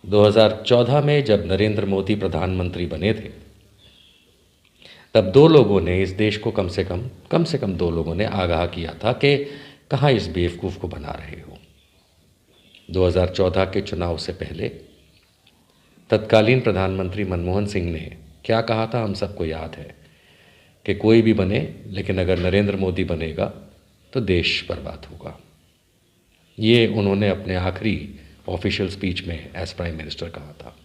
2014 में जब नरेंद्र मोदी प्रधानमंत्री बने थे, तब दो लोगों ने इस देश को कम से कम दो लोगों ने आगाह किया था कि कहाँ इस बेवकूफ़ को बना रहे हो। 2014 के चुनाव से पहले तत्कालीन प्रधानमंत्री मनमोहन सिंह ने क्या कहा था, हम सबको याद है कि कोई भी बने, लेकिन अगर नरेंद्र मोदी बनेगा तो देश बर्बाद होगा। ये उन्होंने अपने आखिरी ऑफिशियल स्पीच में एज प्राइम मिनिस्टर कहा था।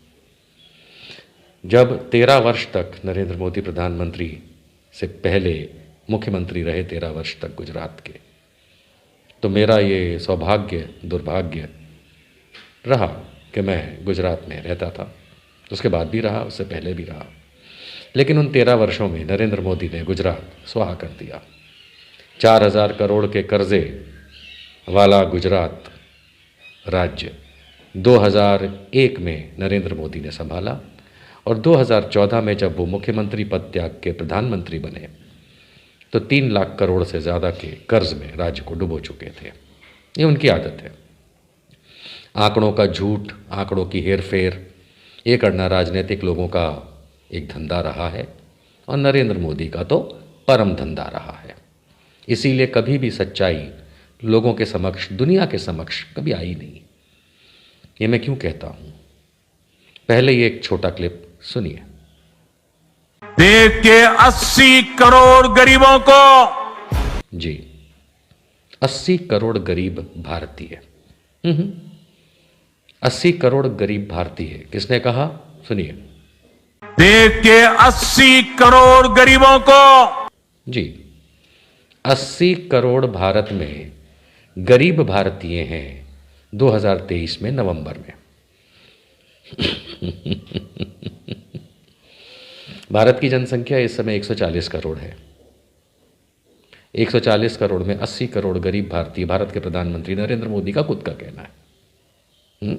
जब 13 वर्ष तक नरेंद्र मोदी प्रधानमंत्री से पहले मुख्यमंत्री रहे, 13 वर्ष तक गुजरात के, तो मेरा ये सौभाग्य दुर्भाग्य रहा कि मैं गुजरात में रहता था। उसके बाद भी रहा, उससे पहले भी रहा, लेकिन उन 13 वर्षों में नरेंद्र मोदी ने गुजरात स्वाहा कर दिया। 4000 करोड़ के कर्जे वाला गुजरात राज्य 2001 में नरेंद्र मोदी ने संभाला, और 2014 में जब वो मुख्यमंत्री पद त्याग के प्रधानमंत्री बने तो 3 लाख करोड़ से ज़्यादा के कर्ज में राज्य को डुबो चुके थे। ये उनकी आदत है, आंकड़ों का झूठ, आंकड़ों की हेरफेर, ये करना राजनीतिक लोगों का एक धंधा रहा है, और नरेंद्र मोदी का तो परम धंधा रहा है। इसीलिए कभी भी सच्चाई लोगों के समक्ष, दुनिया के समक्ष कभी आई नहीं। ये मैं क्यों कहता हूं? पहले ये एक छोटा क्लिप सुनिए। देश के 80 करोड़ गरीबों को, जी 80 करोड़ गरीब भारतीय, 80 करोड़ गरीब भारतीय, किसने कहा? सुनिए। देश के 80 करोड़ गरीबों को, जी 80 करोड़ भारत में गरीब भारतीय हैं 2023 में नवंबर में। भारत की जनसंख्या इस समय 140 करोड़ है। 140 करोड़ में 80 करोड़ गरीब भारतीय, भारत के प्रधानमंत्री नरेंद्र मोदी का खुद का कहना है।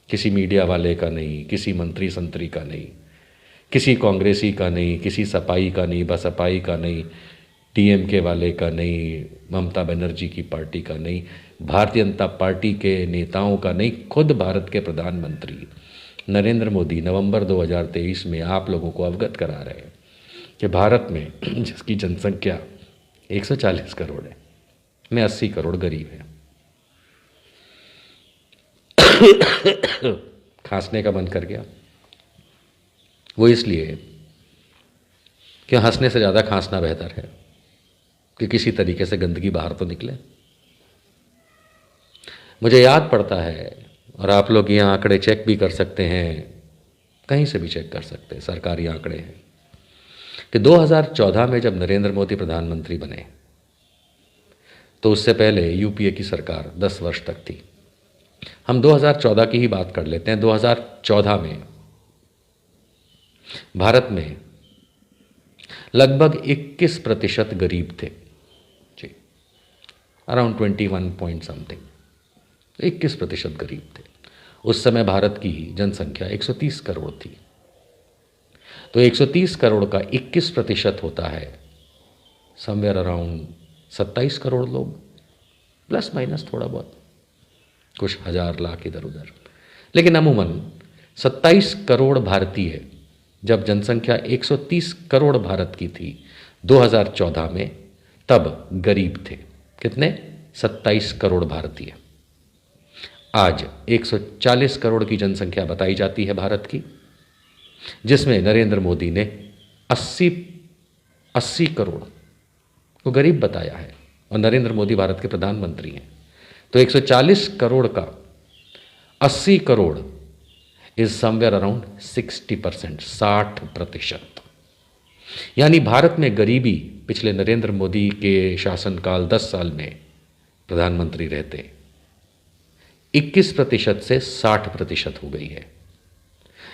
किसी मीडिया वाले का नहीं, किसी मंत्री संतरी का नहीं, किसी कांग्रेसी का नहीं, किसी सपाई का नहीं, बसपाई का नहीं, डीएमके वाले का नहीं, ममता बनर्जी की पार्टी का नहीं, भारतीय जनता पार्टी के नेताओं का नहीं, खुद भारत के प्रधानमंत्री नरेंद्र मोदी नवंबर 2023 में आप लोगों को अवगत करा रहे हैं कि भारत में जिसकी जनसंख्या 140 करोड़ है, में 80 करोड़ गरीब हैं। खांसने का मन कर गया, वो इसलिए कि हंसने से ज़्यादा खांसना बेहतर है, कि किसी तरीके से गंदगी बाहर तो निकले। मुझे याद पड़ता है, और आप लोग ये आंकड़े चेक भी कर सकते हैं, कहीं से भी चेक कर सकते हैं, सरकारी आंकड़े हैं, कि 2014 में जब नरेंद्र मोदी प्रधानमंत्री बने तो उससे पहले यूपीए की सरकार 10 वर्ष तक थी। हम 2014 की ही बात कर लेते हैं। 2014 में भारत में लगभग 21% गरीब थे, जी अराउंड 21 पॉइंट समथिंग, 21% गरीब थे। उस समय भारत की जनसंख्या 130 करोड़ थी, तो 130 करोड़ का 21% होता है समवेयर अराउंड 27 करोड़ लोग, प्लस माइनस थोड़ा बहुत, कुछ हजार लाख इधर उधर, लेकिन अमूमन 27 करोड़ भारतीय जब जनसंख्या 130 करोड़ भारत की थी 2014 में, तब गरीब थे कितने? 27 करोड़ भारतीय। आज 140 करोड़ की जनसंख्या बताई जाती है भारत की, जिसमें नरेंद्र मोदी ने 80 करोड़ को गरीब बताया है, और नरेंद्र मोदी भारत के प्रधानमंत्री हैं। तो 140 करोड़ का 80 करोड़ इज समवेयर अराउंड 60%, 60%। यानी भारत में गरीबी पिछले नरेंद्र मोदी के शासनकाल 10 साल में प्रधानमंत्री रहते 21% से 60% हो गई है।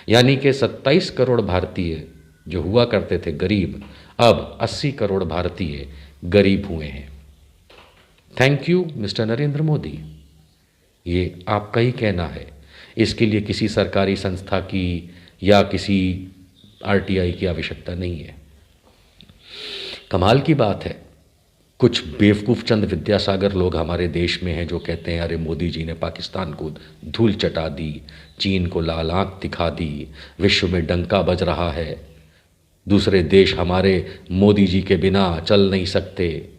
यानी कि 27 करोड़ भारतीय जो हुआ करते थे गरीब, अब 80 करोड़ भारतीय गरीब हुए हैं। Thank you mister Narendra Modi. ये आपका ही कहना है, इसके लिए किसी सरकारी संस्था की या किसी आरटीआई की आवश्यकता नहीं है। कमाल की बात है कुछ बेवकूफ़ चंद विद्यासागर लोग हमारे देश में हैं जो कहते हैं अरे मोदी जी ने पाकिस्तान को धूल चटा दी, चीन को लाल आंख दिखा दी, विश्व में डंका बज रहा है, दूसरे देश हमारे मोदी जी के बिना चल नहीं सकते,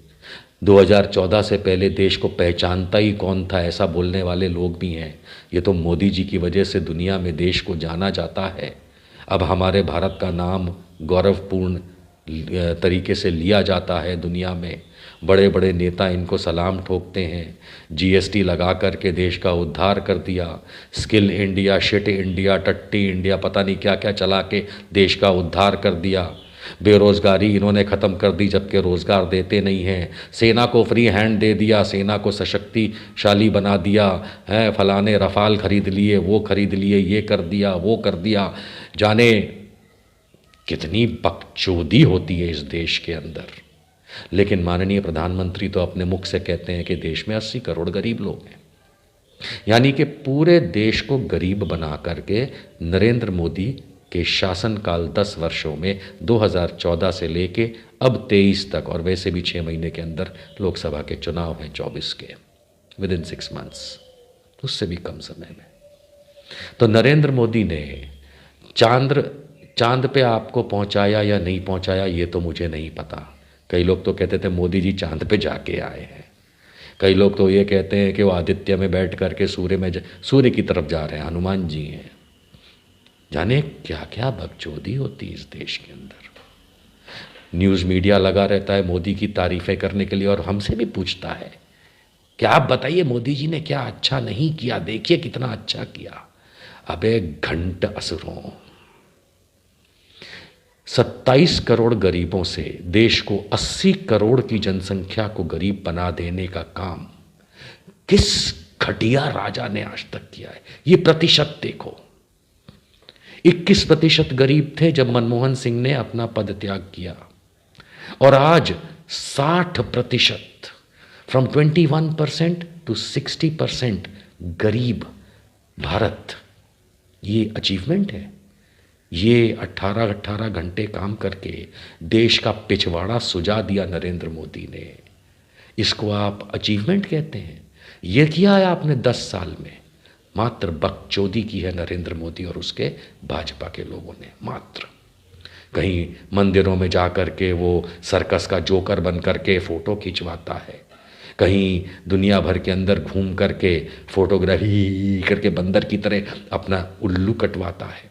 2014 से पहले देश को पहचानता ही कौन था, ऐसा बोलने वाले लोग भी हैं। ये तो मोदी जी की वजह से दुनिया में देश को जाना जाता है। अब हमारे भारत का नाम गौरवपूर्ण तरीके से लिया जाता है दुनिया में। बड़े बड़े नेता इनको सलाम ठोकते हैं। जीएसटी लगा करके देश का उद्धार कर दिया, स्किल इंडिया, शिट इंडिया, टट्टी इंडिया, पता नहीं क्या क्या चला के देश का उद्धार कर दिया। बेरोज़गारी इन्होंने ख़त्म कर दी जबकि रोज़गार देते नहीं हैं। सेना को फ्री हैंड दे दिया, सेना को सशक्तिशाली बना दिया है। फलाने रफ़ाल खरीद लिए, वो खरीद लिए, ये कर दिया, वो कर दिया। जाने कितनी बकचोदी होती है इस देश के अंदर। लेकिन माननीय प्रधानमंत्री तो अपने मुख से कहते हैं कि देश में 80 करोड़ गरीब लोग हैं। यानी कि पूरे देश को गरीब बना करके नरेंद्र मोदी के शासनकाल 10 वर्षों में 2014 से लेके अब 23 तक, और वैसे भी 6 महीने के अंदर लोकसभा के चुनाव हैं 24 के, विद इन 6 मंथ्स, उससे भी कम समय में। तो नरेंद्र मोदी ने चांद पे आपको पहुंचाया या नहीं पहुंचाया ये तो मुझे नहीं पता। कई लोग तो कहते थे मोदी जी चांद पे जाके आए हैं, कई लोग तो ये कहते हैं कि वो आदित्य में बैठ करके सूर्य की तरफ जा रहे हैं, हनुमान जी हैं। जाने क्या क्या बकचोदी होती इस देश के अंदर। न्यूज़ मीडिया लगा रहता है मोदी की तारीफ़ें करने के लिए और हमसे भी पूछता है कि आप बताइए मोदी जी ने क्या अच्छा नहीं किया, देखिए कितना अच्छा किया। अबे घंट असुरों, 27 करोड़ गरीबों से देश को 80 करोड़ की जनसंख्या को गरीब बना देने का काम किस घटिया राजा ने आज तक किया है। ये प्रतिशत देखो, 21% गरीब थे जब मनमोहन सिंह ने अपना पद त्याग किया, और आज 60%, फ्रॉम 21% टू 60% गरीब भारत। ये अचीवमेंट है। ये 18 घंटे काम करके देश का पिछवाड़ा सुझा दिया नरेंद्र मोदी ने। इसको आप अचीवमेंट कहते हैं? ये किया है आपने 10 साल में। मात्र बकचोदी की है नरेंद्र मोदी और उसके भाजपा के लोगों ने। मात्र कहीं मंदिरों में जा कर के वो सर्कस का जोकर बन करके फ़ोटो खिंचवाता है, कहीं दुनिया भर के अंदर घूम करके फोटोग्राफी करके बंदर की तरह अपना उल्लू कटवाता है,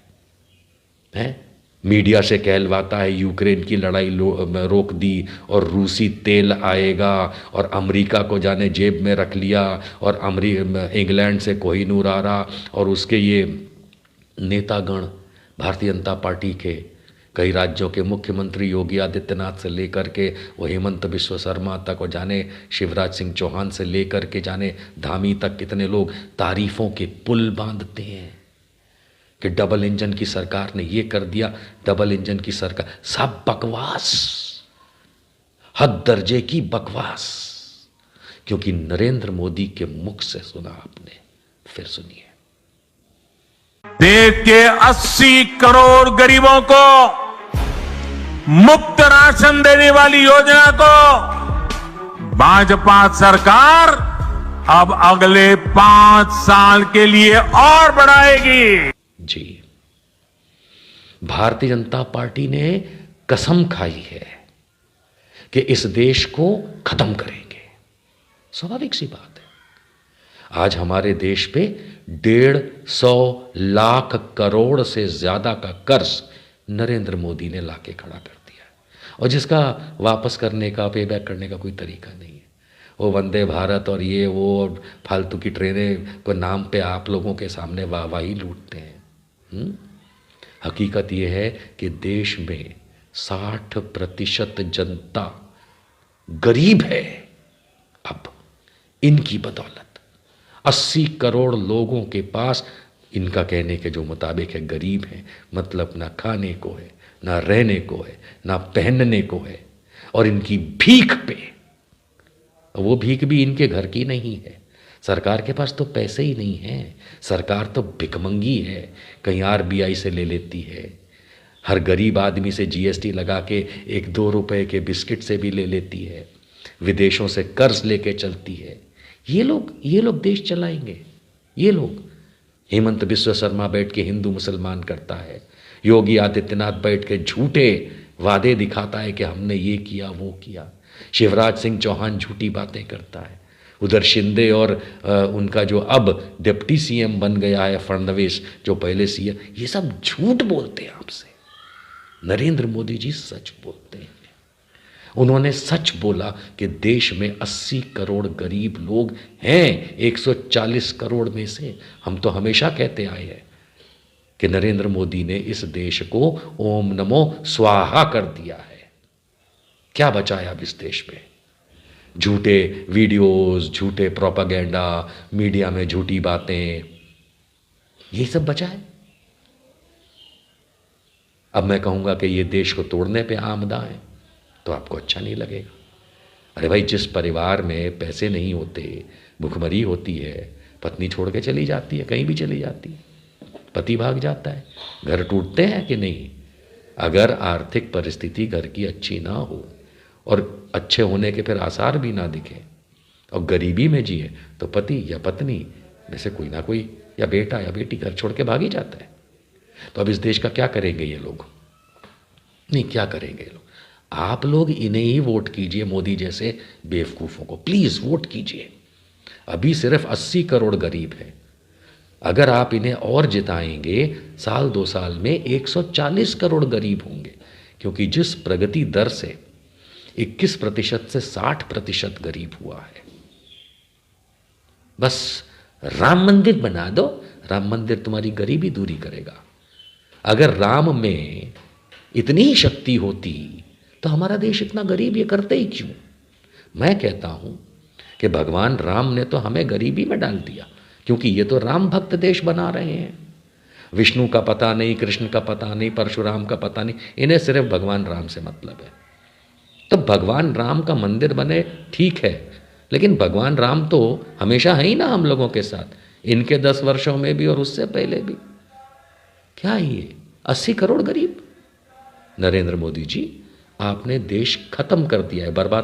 मीडिया से कहलवाता है यूक्रेन की लड़ाई रोक दी और रूसी तेल आएगा, और अमेरिका को जाने जेब में रख लिया, और इंग्लैंड से कोहिनूर आ रहा, और उसके ये नेतागण भारतीय जनता पार्टी के कई राज्यों के मुख्यमंत्री योगी आदित्यनाथ से लेकर के वो हेमंत बिश्व शर्मा तक, और जाने शिवराज सिंह चौहान से लेकर के जाने धामी तक कितने लोग तारीफों के पुल बांधते हैं कि डबल इंजन की सरकार ने ये कर दिया, डबल इंजन की सरकार। सब बकवास, हद दर्जे की बकवास, क्योंकि नरेंद्र मोदी के मुख से सुना आपने। फिर सुनिए। देश के 80 करोड़ गरीबों को मुफ्त राशन देने वाली योजना को भाजपा सरकार अब अगले 5 साल के लिए और बढ़ाएगी। जी, भारतीय जनता पार्टी ने कसम खाई है कि इस देश को खत्म करेंगे। स्वाभाविक सी बात है। आज हमारे देश पे 150 लाख करोड़ से ज्यादा का कर्ज नरेंद्र मोदी ने लाके खड़ा कर दिया, और जिसका वापस करने का, पे बैक करने का कोई तरीका नहीं है। वो वंदे भारत और ये वो फालतू की ट्रेनें को नाम पे आप लोगों के सामने वाहवाही लूटते हैं। हकीकत ये है कि देश में 60% जनता गरीब है। अब इनकी बदौलत 80 करोड़ लोगों के पास, इनका कहने के जो मुताबिक है, गरीब हैं, मतलब ना खाने को है, ना रहने को है, ना पहनने को है, और इनकी भीख पे, वो भीख भी इनके घर की नहीं है। सरकार के पास तो पैसे ही नहीं हैं। सरकार तो भिखमंगी है, कहीं आरबीआई से ले लेती है, हर गरीब आदमी से जीएसटी लगा के 1-2 रुपए के बिस्किट से भी ले लेती है। विदेशों से कर्ज लेके चलती है। ये लोग देश चलाएंगे। ये लोग, हेमंत बिस्वा शर्मा बैठ के हिंदू मुसलमान करता है, योगी आदित्यनाथ बैठ के झूठे वादे दिखाता है कि हमने ये किया वो किया, शिवराज सिंह चौहान झूठी बातें करता है, उधर शिंदे और उनका जो अब डिप्टी सीएम बन गया है फडणवीस, जो पहले सीएम, ये सब झूठ बोलते हैं आपसे। नरेंद्र मोदी जी सच बोलते हैं। उन्होंने सच बोला कि देश में 80 करोड़ गरीब लोग हैं 140 करोड़ में से। हम तो हमेशा कहते आए हैं कि नरेंद्र मोदी ने इस देश को ओम नमो स्वाहा कर दिया है। क्या बचाया अब इस देश में? झूठे वीडियोस, झूठे प्रोपागेंडा, मीडिया में झूठी बातें, ये सब बचा है। अब मैं कहूंगा कि ये देश को तोड़ने पे आमदा है तो आपको अच्छा नहीं लगेगा। अरे भाई, जिस परिवार में पैसे नहीं होते, भुखमरी होती है, पत्नी छोड़ के चली जाती है, कहीं भी चली जाती है, पति भाग जाता है, घर टूटते हैं कि नहीं? अगर आर्थिक परिस्थिति घर की अच्छी ना हो और अच्छे होने के फिर आसार भी ना दिखे और गरीबी में जिए, तो पति या पत्नी में से कोई ना कोई, या बेटा या बेटी घर छोड़ के भाग ही जाता है। तो अब इस देश का क्या करेंगे ये लोग? नहीं, क्या करेंगे ये लोग? आप लोग इन्हें ही वोट कीजिए, मोदी जैसे बेवकूफ़ों को प्लीज़ वोट कीजिए। अभी सिर्फ 80 करोड़ गरीब हैं। अगर आप इन्हें और जिताएंगे, साल 2 साल में 140 करोड़ गरीब होंगे, क्योंकि जिस प्रगति दर से 21% से 60% गरीब हुआ है। बस राम मंदिर बना दो, राम मंदिर तुम्हारी गरीबी दूरी करेगा। अगर राम में इतनी ही शक्ति होती तो हमारा देश इतना गरीब ये करते ही क्यों? मैं कहता हूं कि भगवान राम ने तो हमें गरीबी में डाल दिया, क्योंकि ये तो राम भक्त देश बना रहे हैं। विष्णु का पता नहीं, कृष्ण का पता नहीं, परशुराम का पता नहीं, इन्हें सिर्फ भगवान राम से मतलब है। तो भगवान राम का मंदिर बने ठीक है, लेकिन भगवान राम तो हमेशा है ही ना हम लोगों के साथ, इनके 10 वर्षों में भी और उससे पहले भी। क्या है ये 80 करोड़ गरीब? नरेंद्र मोदी जी, आपने देश खत्म कर दिया है, बर्बाद